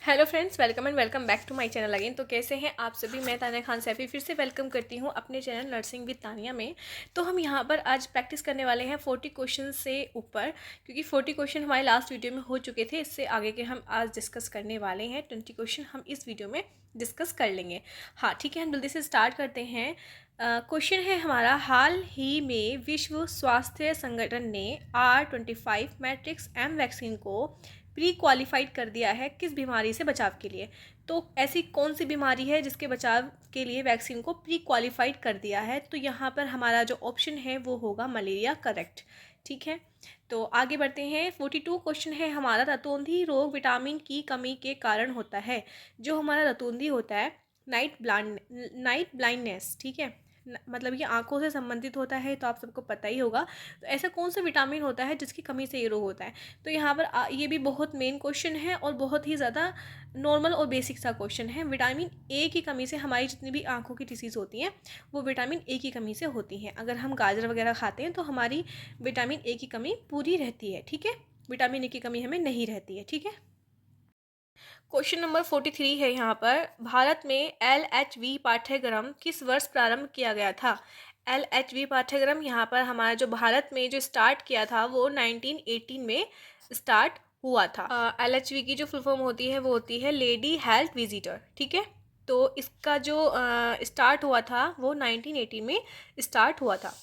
Hello friends, welcome and welcome back to my channel again. तो कैसे हैं आप सभी। मैं तानिया खान सैफी फिर से वेलकम करती हूं अपने चैनल नर्सिंग विद तानिया में। तो हम यहां पर आज प्रैक्टिस करने वाले हैं 40 क्वेश्चन से ऊपर, क्योंकि 40 क्वेश्चन हमारे लास्ट वीडियो में हो चुके थे। इससे आगे के हम आज डिस्कस करने वाले हैं। 20 क्वेश्चन हम इस वीडियो में डिस्कस कर लेंगे। हाँ ठीक है, हम जल्दी से स्टार्ट करते हैं। क्वेश्चन है हमारा, हाल ही में विश्व स्वास्थ्य संगठन ने R25 मैट्रिक्स एम वैक्सीन को प्री क्वालिफाइड कर दिया है किस बीमारी से बचाव के लिए। तो ऐसी कौन सी बीमारी है जिसके बचाव के लिए वैक्सीन को प्री क्वालिफाइड कर दिया है। तो यहाँ पर हमारा जो ऑप्शन है वो होगा मलेरिया, करेक्ट। ठीक है, तो आगे बढ़ते हैं। 42 क्वेश्चन है हमारा, रतौंधी रोग विटामिन की कमी के कारण होता है। जो हमारा रतौंधी होता है, नाइट ब्लाइंडनेस, ठीक है, मतलब ये आंखों से संबंधित होता है, तो आप सबको पता ही होगा। तो ऐसा कौन सा विटामिन होता है जिसकी कमी से ये रोग होता है। तो यहाँ पर ये भी बहुत मेन क्वेश्चन है और बहुत ही ज़्यादा नॉर्मल और बेसिक सा क्वेश्चन है। विटामिन ए की कमी से हमारी जितनी भी आंखों की डिसीज़ होती हैं वो विटामिन ए की कमी से होती हैं। अगर हम गाजर वगैरह खाते हैं तो हमारी विटामिन ए की कमी पूरी रहती है। ठीक है, विटामिन ए की कमी हमें नहीं रहती है। ठीक है, क्वेश्चन नंबर 43 है यहाँ पर, भारत में LHV पाठ्यक्रम किस वर्ष प्रारंभ किया गया था। LHV पाठ्यक्रम यहाँ पर हमारा जो भारत में जो स्टार्ट किया था वो 1918 में स्टार्ट हुआ था। LHV की जो फुल फॉर्म होती है वो होती है लेडी हेल्थ विजिटर। ठीक है, तो इसका जो स्टार्ट हुआ था वो 1918 में स्टार्ट हुआ था।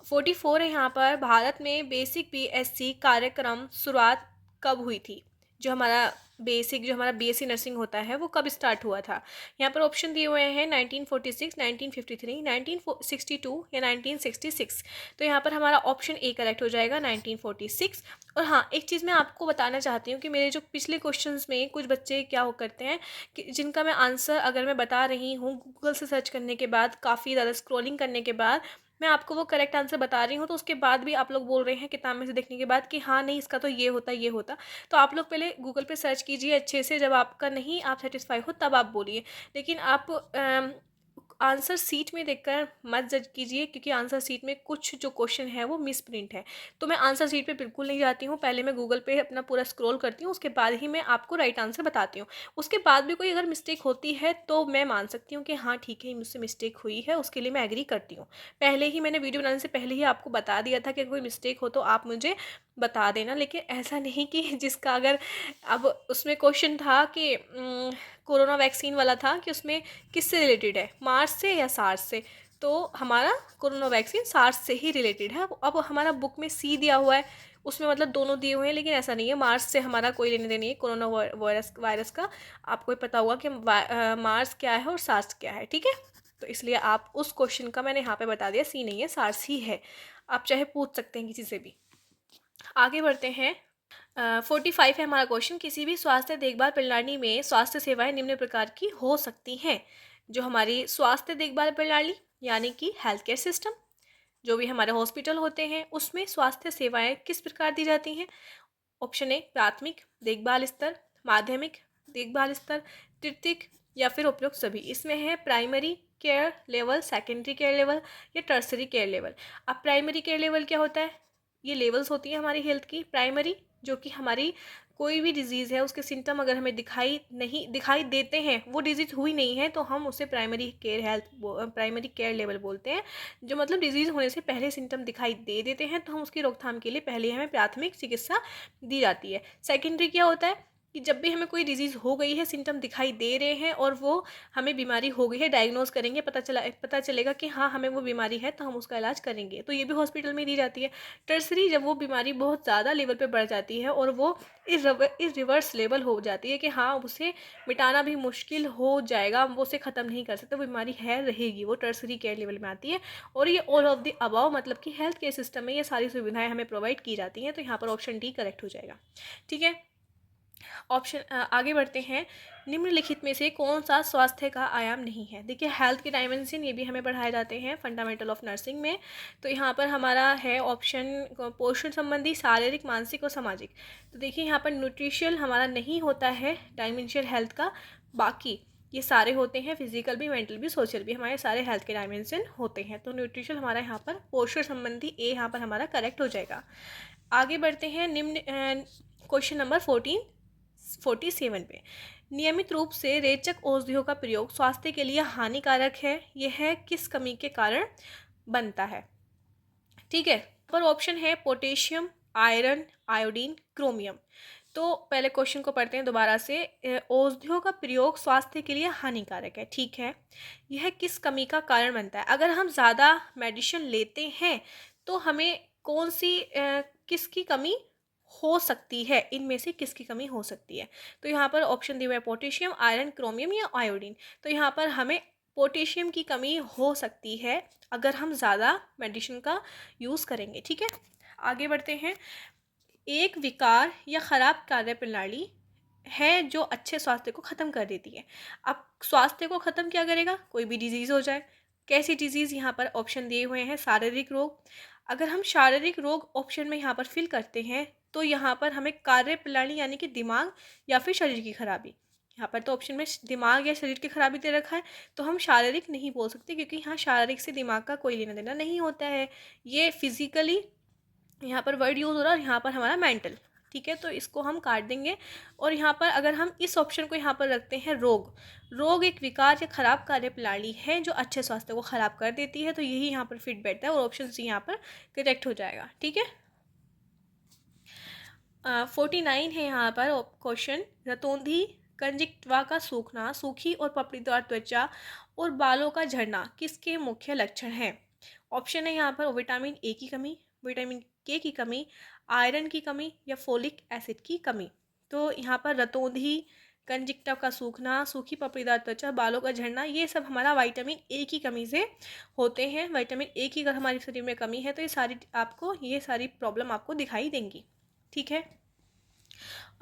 44 है यहाँ पर, भारत में बेसिक BSc कार्यक्रम शुरुआत कब हुई थी। जो हमारा BSc नर्सिंग होता है वो कब स्टार्ट हुआ था। यहाँ पर ऑप्शन दिए हुए हैं 1946, 1953, 1962 या 1966। तो यहाँ पर हमारा ऑप्शन ए करेक्ट हो जाएगा, 1946। और हाँ, एक चीज़ मैं आपको बताना चाहती हूँ कि मेरे जो पिछले क्वेश्चंस में कुछ बच्चे क्या हो करते हैं कि जिनका मैं आंसर अगर मैं बता रही हूँ गूगल से सर्च करने के बाद, काफ़ी ज़्यादा स्क्रॉलिंग करने के बाद मैं आपको वो करेक्ट आंसर बता रही हूँ, तो उसके बाद भी आप लोग बोल रहे हैं किताब में से देखने के बाद कि हाँ नहीं इसका तो ये होता ये होता। तो आप लोग पहले गूगल पे सर्च कीजिए अच्छे से, जब आपका नहीं आप सेटिस्फाई हो तब आप बोलिए। लेकिन आप आंसर सीट में देखकर मत जज कीजिए, क्योंकि आंसर सीट में कुछ जो क्वेश्चन है वो मिस प्रिंट है। तो मैं आंसर सीट पे बिल्कुल नहीं जाती हूँ, पहले मैं गूगल पे अपना पूरा स्क्रॉल करती हूँ, उसके बाद ही मैं आपको राइट आंसर बताती हूँ। उसके बाद भी कोई अगर मिस्टेक होती है तो मैं मान सकती हूँ कि हाँ ठीक है मुझसे मिस्टेक हुई है, उसके लिए मैं एग्री करती हूँ। पहले ही मैंने वीडियो बनाने से पहले ही आपको बता दिया था कि कोई मिस्टेक हो तो आप मुझे बता देना। लेकिन ऐसा नहीं कि जिसका अगर, अब उसमें क्वेश्चन था कि कोरोना वैक्सीन वाला था कि उसमें किससे रिलेटेड है, मार्स से या सार्स से। तो हमारा कोरोना वैक्सीन सार्स से ही रिलेटेड है। अब हमारा बुक में सी दिया हुआ है, उसमें मतलब दोनों दिए हुए हैं, लेकिन ऐसा नहीं है, मार्स से हमारा कोई लेने देने नहीं है कोरोना वायरस का। आपको पता होगा कि मार्स क्या है और सार्स क्या है। ठीक है, तो इसलिए आप उस क्वेश्चन का मैंने यहाँ पे बता दिया, सी नहीं है सार्स ही है। आप चाहे पूछ सकते हैं किसी से भी। आगे बढ़ते हैं। 45 है हमारा क्वेश्चन, किसी भी स्वास्थ्य देखभाल प्रणाली में स्वास्थ्य सेवाएं निम्न प्रकार की हो सकती हैं। जो हमारी स्वास्थ्य देखभाल प्रणाली यानी कि हेल्थ केयर सिस्टम, जो भी हमारे हॉस्पिटल होते हैं उसमें स्वास्थ्य सेवाएं किस प्रकार दी जाती हैं। ऑप्शन ए प्राथमिक देखभाल स्तर, माध्यमिक देखभाल स्तर, तृतीयक या फिर उपयुक्त सभी। इसमें है primary care level, secondary care level या टर्सरी केयर लेवल। अब प्राइमरी केयर लेवल क्या होता है, ये लेवल्स होती है हमारी हेल्थ की। प्राइमरी जो कि हमारी कोई भी डिजीज़ है उसके सिम्टम अगर हमें दिखाई देते हैं, वो डिजीज़ हुई नहीं है, तो हम उसे प्राइमरी केयर लेवल बोलते हैं। जो मतलब डिजीज़ होने से पहले सिम्टम दिखाई दे देते हैं तो हम उसकी रोकथाम के लिए पहले हमें प्राथमिक चिकित्सा दी जाती है। सेकेंडरी क्या होता है कि जब भी हमें कोई डिजीज़ हो गई है, सिम्टम दिखाई दे रहे हैं और वो हमें बीमारी हो गई है, डायग्नोज करेंगे, पता चलेगा कि हाँ हमें वो बीमारी है, तो हम उसका इलाज करेंगे, तो ये भी हॉस्पिटल में दी जाती है। टर्सरी, जब वो बीमारी बहुत ज़्यादा लेवल पे बढ़ जाती है और वो रिवर्स लेवल हो जाती है कि हाँ उसे मिटाना भी मुश्किल हो जाएगा, वो उसे ख़त्म नहीं कर सकते, वो बीमारी है रहेगी, वो टर्सरी केयर लेवल में आती है। और ये ऑल ऑफ द अबाव मतलब कि हेल्थ केयर सिस्टम में ये सारी सुविधाएं हमें प्रोवाइड की जाती हैं। तो यहाँ पर ऑप्शन डी करेक्ट हो जाएगा। ठीक है, आगे बढ़ते हैं। निम्नलिखित में से कौन सा स्वास्थ्य का आयाम नहीं है। देखिए, हेल्थ के डायमेंशन ये भी हमें पढ़ाए जाते हैं फंडामेंटल ऑफ नर्सिंग में। तो यहाँ पर हमारा है ऑप्शन पोषण संबंधी, शारीरिक, मानसिक और सामाजिक। तो देखिए यहाँ पर न्यूट्रिशल हमारा नहीं होता है डायमेंशन हेल्थ का, बाकी ये सारे होते हैं, फिजिकल भी, मेंटल भी, सोशल भी, हमारे सारे हेल्थ के डायमेंशन होते हैं। तो न्यूट्रिशल हमारा यहाँ पर पोषण संबंधी ए यहाँ पर हमारा करेक्ट हो जाएगा। आगे बढ़ते हैं। निम्न क्वेश्चन नंबर 14, 47 पे, नियमित रूप से रेचक औषधियों का प्रयोग स्वास्थ्य के लिए हानिकारक है, यह किस कमी के कारण बनता है? ठीक है, पर ऑप्शन है पोटेशियम, आयरन, आयोडीन, क्रोमियम। तो पहले क्वेश्चन को पढ़ते हैं दोबारा से। औषधियों का प्रयोग स्वास्थ्य के लिए हानिकारक है, ठीक है, यह किस कमी का कारण बनता है? अगर हम ज़्यादा मेडिसिन लेते हैं तो हमें कौन सी किसकी कमी हो सकती है, इनमें से किसकी कमी हो सकती है? तो यहाँ पर ऑप्शन दिया हुआ है पोटेशियम, आयरन, क्रोमियम या आयोडीन। तो यहाँ पर हमें पोटेशियम की कमी हो सकती है अगर हम ज़्यादा मेडिसिन का यूज़ करेंगे, ठीक है। आगे बढ़ते हैं। एक विकार या ख़राब कार्यप्रणाली है जो अच्छे स्वास्थ्य को ख़त्म कर देती है। अब स्वास्थ्य को ख़त्म क्या करेगा? कोई भी डिजीज़ हो जाए। कैसी डिजीज़? यहाँ पर ऑप्शन दिए हुए हैं शारीरिक रोग। अगर हम शारीरिक रोग ऑप्शन में यहाँ पर फिल करते हैं तो यहाँ पर हमें कार्यप्रणाली यानी कि दिमाग या फिर शरीर की खराबी, यहाँ पर तो ऑप्शन में दिमाग या शरीर की खराबी दे रखा है, तो हम शारीरिक नहीं बोल सकते क्योंकि यहाँ शारीरिक से दिमाग का कोई लेना देना नहीं होता है। ये फिजिकली यहाँ पर वर्ड यूज़ हो रहा है और यहाँ पर हमारा मेंटल, ठीक है, तो इसको हम काट देंगे। और यहाँ पर अगर हम इस ऑप्शन को यहाँ पर रखते हैं रोग, रोग एक विकार या खराब कार्यप्रणाली है जो अच्छे स्वास्थ्य को खराब कर देती है, तो यही यहाँ पर फिट बैठता है और ऑप्शन सी यहाँ पर करेक्ट हो जाएगा, ठीक है। 49 है यहाँ पर क्वेश्चन। रतौंधी कंजक्टिवा का सूखना, सूखी और पपड़ीदार त्वचा और बालों का झड़ना किसके मुख्य लक्षण हैं? ऑप्शन है यहाँ पर विटामिन ए की कमी, विटामिन के की कमी, आयरन की कमी या फोलिक एसिड की कमी। तो यहाँ पर रतौंधी, कंजक्टिवा का सूखना, सूखी पपड़ीदार त्वचा, बालों का झड़ना, ये सब हमारा विटामिन ए की कमी से होते हैं। विटामिन ए की अगर हमारे शरीर में कमी है तो ये सारी प्रॉब्लम आपको दिखाई देंगी, ठीक है।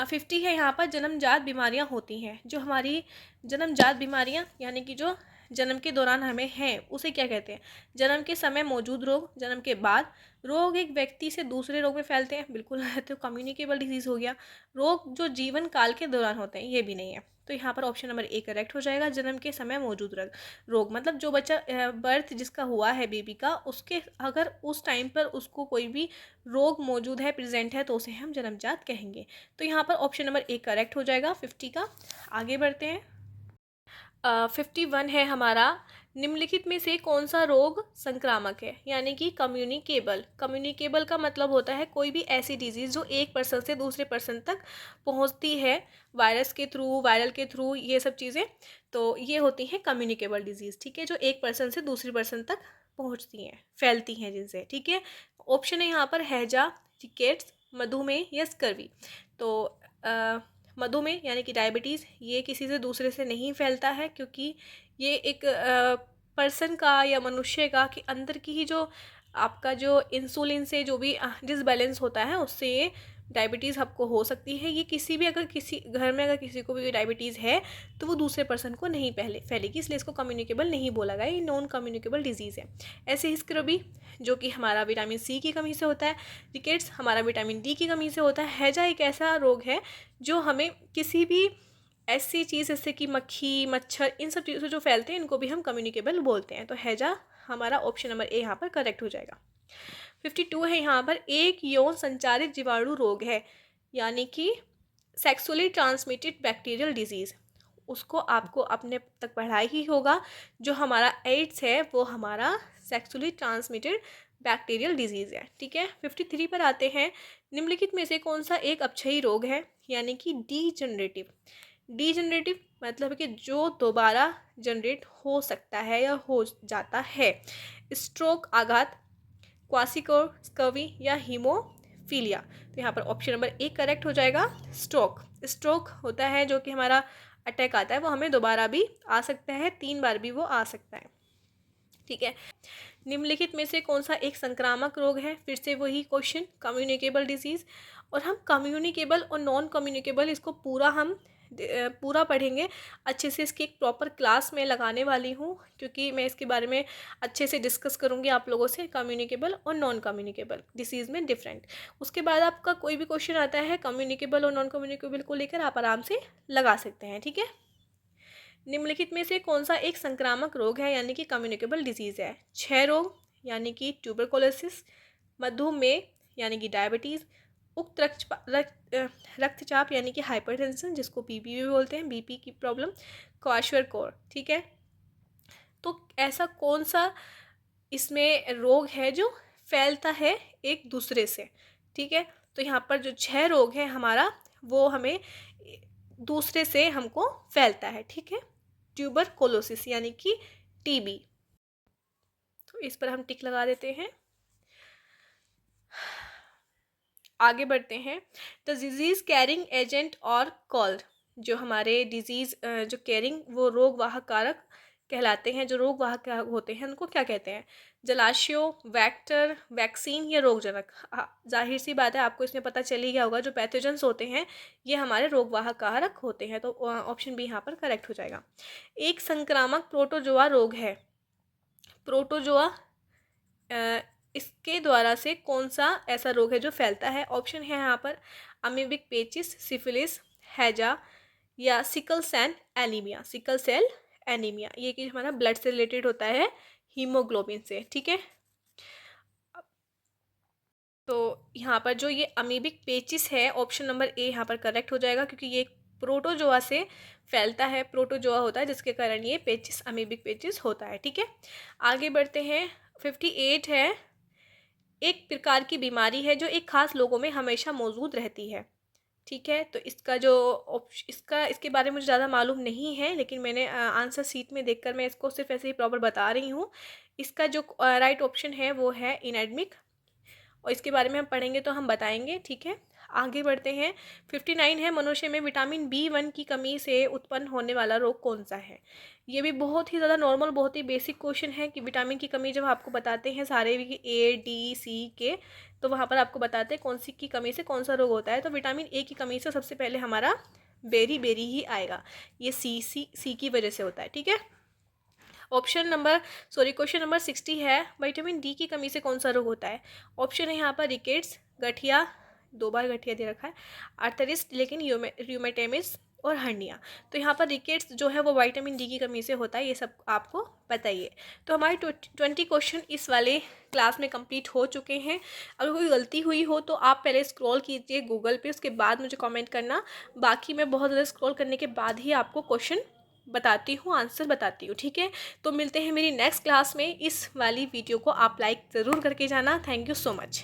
50 है यहाँ पर जन्मजात बीमारियाँ होती हैं। जो हमारी जन्मजात बीमारियाँ यानी कि जो जन्म के दौरान हमें हैं उसे क्या कहते हैं? जन्म के समय मौजूद रोग, जन्म के बाद रोग एक व्यक्ति से दूसरे रोग में फैलते हैं, बिल्कुल तो कम्युनिकेबल डिजीज़ हो गया। रोग जो जीवन काल के दौरान होते हैं, ये भी नहीं है। तो यहाँ पर ऑप्शन नंबर ए करेक्ट हो जाएगा। जन्म के समय मौजूद रोग मतलब जो बच्चा बर्थ जिसका हुआ है बेबी का, उसके अगर उस टाइम पर उसको कोई भी रोग मौजूद है, प्रेजेंट है, तो उसे हम जन्मजात कहेंगे। तो यहाँ पर ऑप्शन नंबर ए करेक्ट हो जाएगा 50 का। आगे बढ़ते हैं। 51 है हमारा, निम्नलिखित में से कौन सा रोग संक्रामक है? यानी कि कम्युनिकेबल। कम्युनिकेबल का मतलब होता है कोई भी ऐसी डिजीज़ जो एक पर्सन से दूसरे पर्सन तक पहुंचती है, वायरस के थ्रू, वायरल के थ्रू, ये सब चीज़ें, तो ये होती हैं कम्युनिकेबल डिजीज़, ठीक है, जो एक पर्सन से दूसरे पर्सन तक पहुंचती हैं, फैलती हैं जिनसे, ठीक है। ऑप्शन है यहाँ पर हैजा, रिकेट्स, मधुमेह या स्कर्वी। तो मधुमेह यानी कि डायबिटीज़, ये किसी से दूसरे से नहीं फैलता है क्योंकि ये एक पर्सन का या मनुष्य का कि अंदर की ही जो आपका जो इंसुलिन से जो भी डिसबैलेंस होता है उससे ये डायबिटीज़ आपको हो सकती है। ये किसी भी अगर किसी घर में अगर किसी को भी डायबिटीज़ है तो वो दूसरे पर्सन को नहीं फैलेगी, इसलिए इसको कम्युनिकेबल नहीं बोला गया, ये नॉन कम्युनिकेबल डिजीज़ है। ऐसे ही स्क्रबी जो कि हमारा विटामिन सी की कमी से होता है, रिकेट्स हमारा विटामिन डी की कमी से होता है, हैजा एक ऐसा रोग है जो हमें किसी भी ऐसी चीज़ जैसे कि मक्खी, मच्छर, इन सब चीज़ों से जो फैलते हैं इनको भी हम कम्युनिकेबल बोलते हैं। तो हैजा हमारा ऑप्शन नंबर ए यहाँ पर करेक्ट हो जाएगा। 52 है यहाँ पर, एक यौन संचारित जीवाणु रोग है यानी कि सेक्सुअली ट्रांसमिटेड बैक्टीरियल डिजीज़, उसको आपको अपने तक पढ़ाई ही होगा। जो हमारा एड्स है वो हमारा सेक्सुअली ट्रांसमिटेड बैक्टीरियल डिजीज़ है, ठीक है। 53 पर आते हैं, निम्नलिखित में से कौन सा एक अपक्षयी रोग है? यानी कि डीजनरेटिव। डीजनरेटिव मतलब कि जो दोबारा जनरेट हो सकता है या हो जाता है। स्ट्रोक, आघात, क्वासिकोर, स्कर्वी या हीमोफीलिया। तो यहाँ पर ऑप्शन नंबर ए करेक्ट हो जाएगा, स्ट्रोक। स्ट्रोक होता है जो कि हमारा अटैक आता है, वो हमें दोबारा भी आ सकता है, 3 बार भी वो आ सकता है, ठीक है। निम्नलिखित में से कौन सा एक संक्रामक रोग है? फिर से वही क्वेश्चन, कम्युनिकेबल डिजीज़। और हम कम्युनिकेबल और नॉन कम्युनिकेबल इसको पूरा पढ़ेंगे अच्छे से। इसकी एक प्रॉपर क्लास मैं लगाने वाली हूँ क्योंकि मैं इसके बारे में अच्छे से डिस्कस करूँगी आप लोगों से, कम्युनिकेबल और नॉन कम्युनिकेबल डिसीज़ में डिफरेंट। उसके बाद आपका कोई भी क्वेश्चन आता है कम्युनिकेबल और नॉन कम्युनिकेबल को लेकर, आप आराम से लगा सकते हैं, ठीक है। निम्नलिखित में से कौन सा एक संक्रामक रोग है यानी कि कम्युनिकेबल डिजीज़ है? क्षय रोग यानी कि ट्यूबरकुलोसिस, मधुमेह यानी कि डायबिटीज़, उक्त रक्तचाप यानी कि हाइपरटेंशन, जिसको बीपी भी बोलते हैं, बीपी की प्रॉब्लम, क्वाशरकोर। ठीक है, तो ऐसा कौन सा इसमें रोग है जो फैलता है एक दूसरे से। ठीक है, तो यहाँ पर जो 6 रोग है हमारा, वो हमें दूसरे से हमको फैलता है। ठीक है, ट्यूबरकुलोसिस यानी कि टीबी, तो इस पर हम टिक लगा देते हैं। आगे बढ़ते हैं। द डिजीज कैरिंग एजेंट और कॉल्ड, जो हमारे डिजीज जो कैरिंग वो रोग वाहक कारक कहलाते हैं, जो रोग वाहक होते हैं उनको क्या कहते हैं? जलाशयों, वेक्टर, वैक्सीन या रोगजनक। जाहिर सी बात है, आपको इसमें पता चल ही गया होगा, जो पैथोजेंस होते हैं ये हमारे रोग वाहक कारक होते हैं, तो ऑप्शन बी यहाँ पर करेक्ट हो जाएगा। एक संक्रामक प्रोटोजोआ रोग है। प्रोटोजोआ इसके द्वारा से कौन सा ऐसा रोग है जो फैलता है? ऑप्शन है यहाँ पर अमीबिक पेचिस, सिफिलिस, हैजा या sickle cell anaemia. Sickle cell anaemia ये कि हमारा ब्लड से रिलेटेड होता है, हीमोग्लोबिन से। ठीक है, तो यहाँ पर जो ये अमीबिक पेचिस है, ऑप्शन नंबर ए यहाँ पर करेक्ट हो जाएगा, क्योंकि ये प्रोटोजोआ से फैलता है। प्रोटोजोआ होता है जिसके कारण ये पेचिस, अमीबिक पेचिस होता है। ठीक है, आगे बढ़ते हैं। 58 है, एक प्रकार की बीमारी है जो एक खास लोगों में हमेशा मौजूद रहती है। ठीक है, तो इसका जो इसके बारे में मुझे ज़्यादा मालूम नहीं है, लेकिन मैंने आंसर शीट में देखकर मैं इसको सिर्फ ऐसे ही प्रॉपर बता रही हूँ। इसका जो राइट ऑप्शन है वो है इनएडमिक, और इसके बारे में हम पढ़ेंगे तो हम बताएंगे। ठीक है, आगे बढ़ते हैं। 59 है, मनुष्य में विटामिन B1 की कमी से उत्पन्न होने वाला रोग कौन सा है? ये भी बहुत ही ज़्यादा नॉर्मल, बहुत ही बेसिक क्वेश्चन है कि विटामिन की कमी जब आपको बताते हैं सारे A, D, C के, तो वहाँ पर आपको बताते हैं कौन सी की कमी से कौन सा रोग होता है। तो विटामिन A की कमी से सबसे पहले हमारा बेरी ही आएगा, ये सी की वजह से होता है। ठीक है, क्वेश्चन नंबर 60 है, विटामिन डी की कमी से कौन सा रोग होता है? ऑप्शन है यहाँ पर रिकेट्स, गठिया, 2 बार गठिया दे रखा है, आर्थराइटिस, लेकिन र्यूमेटोमिस और हर्निया। तो यहाँ पर रिकेट्स जो है वो विटामिन डी की कमी से होता है, ये सब आपको बताइए। तो हमारे 20 क्वेश्चन इस वाले क्लास में कंप्लीट हो चुके हैं। अगर कोई गलती हुई हो तो आप पहले स्क्रॉल कीजिए गूगल पे, उसके बाद मुझे कमेंट करना। बाकी मैं बहुत ज़्यादा स्क्रॉल करने के बाद ही आपको क्वेश्चन बताती हूँ, आंसर बताती हूँ। ठीक है, तो मिलते हैं मेरी नेक्स्ट क्लास में। इस वाली वीडियो को आप लाइक ज़रूर करके जाना। Thank you so much.